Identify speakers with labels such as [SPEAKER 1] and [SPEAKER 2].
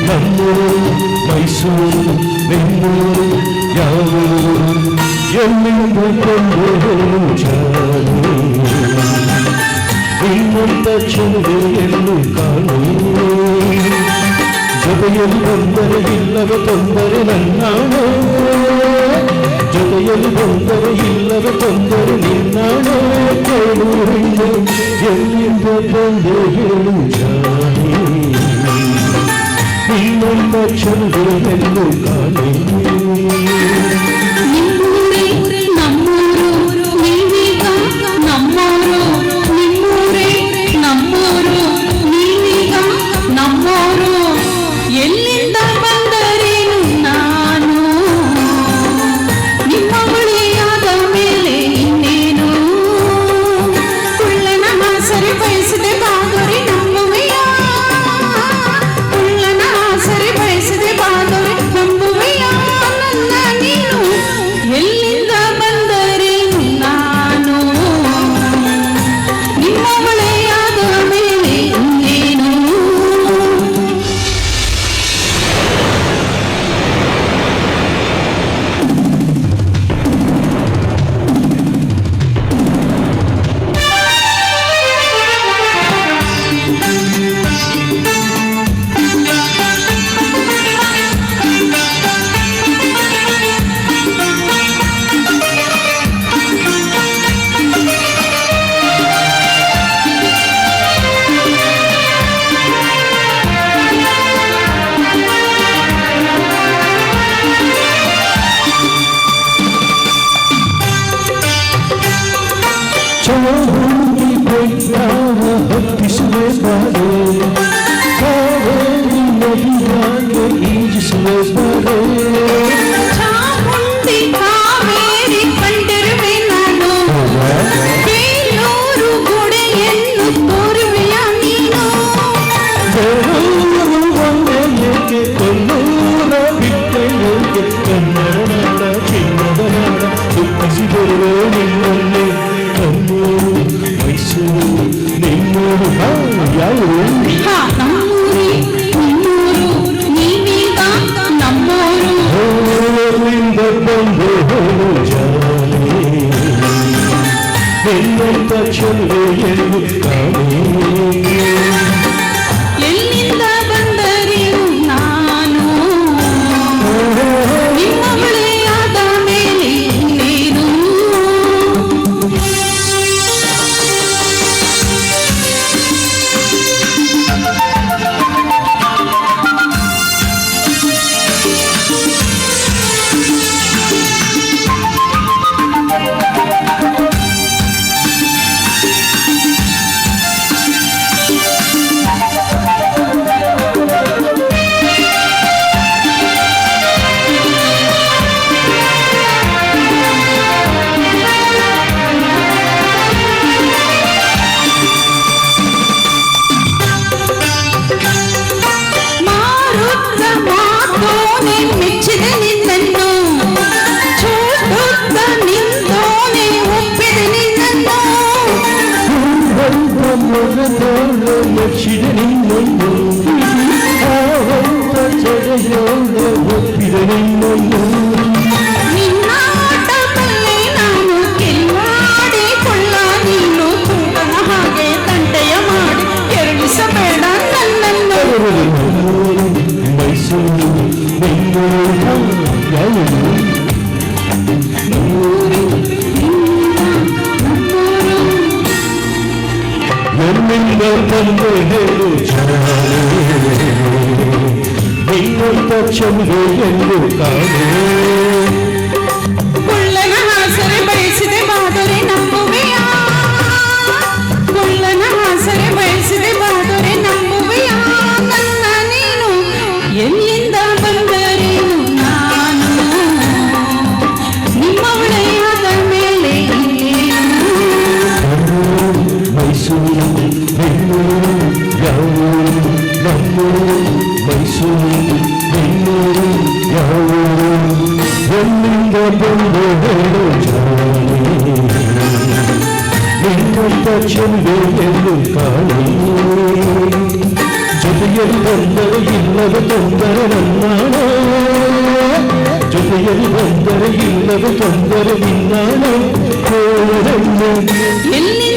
[SPEAKER 1] ನಮ್ಮೂರು ಮೈಸೂರು ಬೆಂಗಳೂರು ಯಾವೂರು ಎಲ್ಲಿಂದ ಕೊಂಡು ಜಾರು ಇನ್ನೊಂದ ಚೆಲುವೆ ಎಲ್ಲೂ ಕಾಣು ಜೊತೆಯಲ್ಲಿ ಬಂದರೆ ಇಲ್ಲವೇ ತೊಂದರೆ ನನ್ನಾಣೆ ಜೊತೆಯಲ್ಲಿ ಬಂದರೆ ಇಲ್ಲವೇ ತೊಂದರೆ ನಿನ್ನಾಣೆ ಕೇಳು ಹೆಣ್ಣು ಎಲ್ಲಿಂದ ಬಂದೆ ಹೇಳು ಜಾಣೆ ಇನ್ನೊಂದ ಚೆಲುವೆ ಎಲ್ಲೂ ಕಾಣು ಚಾಮುಂಡಿ ಬೆಟ್ಟಾನ ಹತ್ತಿಸುವೆ ಬಾರೆ ಕಾವೇರಿ ನದಿಯಾಗೆ ಈಜಿಸುವೆ ಬಾರೆ
[SPEAKER 2] ಚಾಮುಂಡಿ ಕಾವೇರಿ ಕಂಡಿರುವೆ ನಾನು ಬೇಲೂರು ಗುಡಿಯನ್ನು ತೋರುವೆಯ ನೀನು
[SPEAKER 1] ಬೇಲೂರು ಒಂದೇ ಏಕೆ ಕೊಲ್ಲೂರ ಬಿಟ್ಟೆ ಏಕೆ ಕನ್ನಡ ನಾಡ ಚಿನ್ನದ ನಾಡ ದುಃಖಿಸಿದರುವೆ ನಿನ್ನನ್ನೇ ಮೈಸೂರು ನಿಮ್ಮೂರು ಯಾರು
[SPEAKER 2] ನಮ್ಮೂರು ನೀವೀಗ ನಮ್ಮೂರು
[SPEAKER 1] ಎಲ್ಲಿಂದ ಬಂದು ಜಾನೆ ನಿನ್ನಂತ ಚೆಲುವೆ ಎಂದು ಕಾಣೆ
[SPEAKER 2] ಎಲ್ಲಿಂದ ಬಂದರೇನು ನಾನು ನಿಮ್ಮ ಬಳಿಯಾದ ಮೇಲೆ ಇನ್ನೇನು ಮೆಚ್ಚಿದೆ ನಿನ್ನನ್ನು ಚೂಟುತ್ತ ನಿಂತೋನೆ ಒಪ್ಪಿದೆ ನಿನ್ನನ್ನು
[SPEAKER 1] ಮೆಚ್ಚಿದೆ ನಿನ್ನನ್ನು ಒಪ್ಪಿದೆ ನಿನ್ನನ್ನು
[SPEAKER 2] ನಿನ್ನ ಆಟದಲ್ಲೇ ನಾನು ಗೆಲ್ಲಾಡಿಕೊಳ್ಳ ನೀನು ತುಂಗನ ಹಾಗೆ ತಂಟೆಯ ಮಾಡಿ ಎರಗಿಸಬೇಡ ನನ್ನನ್ನು
[SPEAKER 1] ಮೈಸೂರು ಬೆಂಗಳೂರು ಯಾವುದು ಎಲ್ಲಿಂದ ಬಂದು ಹೇಳು ಜಾನೆ ನಿನ್ನಂತ ಚೆಲುವೆ ಎಂದು ಕಾಣೆ
[SPEAKER 2] ಕುಳ್ಳನ ಹಾಸರೆ ಬಯಸಿದೆ ಬಾದರೆ ನಂಬುವೆಯ ಕುಳ್ಳನ ಹಾಸರೆ ಬಯಸಿದೆ ಬಾದರೆ ನಂಬುವೆಯ ನನ್ನ ನೀನು ಎಲ್ಲಿಂದ ಬಂದರೇನು ನಾನು ನಿಮ್ಮ ಒಳೆಯಾದ ಮೇಲೆ
[SPEAKER 1] ಮೈಸೂರು ಬೆಂಗಳೂರು ಯಾವೂರು ನಮ್ಮೂರು ಮೈಸೂರು ಬೆಂಗಳೂರು ಯಾವೂರು ಎಲ್ಲಿಂದ ಬಂದು ಹೇಳು ಜಾನೆ ನಿನ್ನಂತ ಚೆಲುವೆ ಎಂದು ಕಾಣೆ ಜೊತೆಯಲ್ಲಿ ಬಂದರೆ ಇಲ್ಲದ ತೊಂದರೆ ನನ್ನಾಣೋ ಜೊತೆಯಲ್ಲಿ ಬಂದರೆ ಇಲ್ಲದ ತೊಂದರೆ ನಿನ್ನಾಣೋ ಕೋರಣ್ಯ
[SPEAKER 2] ಎಲ್ಲಿ